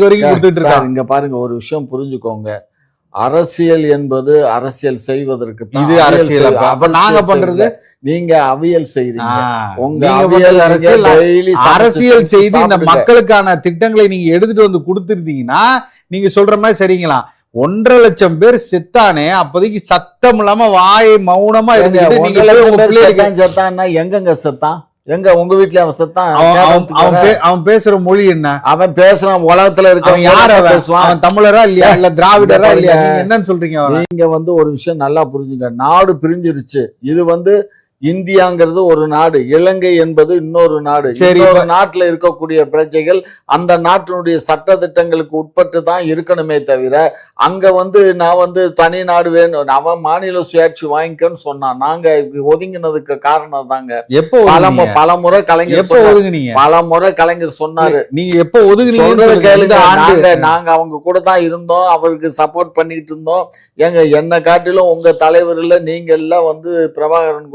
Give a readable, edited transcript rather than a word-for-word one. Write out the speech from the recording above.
வரைக்கும் கொடுத்துட்டு இருக்காங்க. இங்க பாருங்க, ஒரு விஷயம் புரிஞ்சுக்கோங்க. அரசியல் என்பது அரசியல் செய்வதற்கு இது அரசியல். அப்ப நாங்க பண்றது, நீங்க அவியல் செய்றீங்க. உங்க நீங்க அவியல் அரசியல் அரசியல் செய்து இந்த சாப்பிடுங்க. மக்களுக்கான திட்டங்களை நீங்க எடுத்துட்டு வந்து கொடுத்துருந்தீங்கன்னா நீங்க சொல்ற மாதிரி சரிங்களா? 1.5 லட்சம் பேர் செத்தானே, அப்போதைக்கு சத்தம் இல்லாம வாயை மௌனமா இருந்துட்டு நீங்க செத்தான்னா எங்கெங்க செத்தான்? எங்க உங்க வீட்டுல அவன் செத்தான்? அவன் பேசுற மொழி என்ன? அவன் பேசுறான் உலகத்துல இருக்க யார் அவன் தமிழரா இல்லையா, இல்ல திராவிடரா இல்லையா? நீங்க என்னன்னு சொல்றீங்க? நீங்க ஒரு விஷயம் நல்லா புரிஞ்சுங்க. நாடு பிரிஞ்சிருச்சு. இது இந்தியாங்கிறது ஒரு நாடு, இலங்கை என்பது இன்னொரு நாடு. ஒரு நாட்டுல இருக்கக்கூடிய பிரஜைகள் அந்த நாட்டினுடைய சட்ட திட்டங்களுக்கு உட்பட்டு தான் இருக்கணுமே தவிர, அங்க நான் தனி நாடு வேணும், அவன் மாநில சுயாட்சி வாங்கிக்கன்னு சொன்னான். நாங்க ஒதுங்கினதுக்கு காரணம் தாங்க. எப்போ பல முறை கலைஞர் சொன்னாரு. நீங்க எப்ப ஒதுங்குனீங்க? நாங்க அவங்க கூட தான் இருந்தோம், அவருக்கு சப்போர்ட் பண்ணிட்டு இருந்தோம். என்ன காட்டிலும் உங்க தலைவர் இல்ல, நீங்க எல்லாம் பிரபாகரன்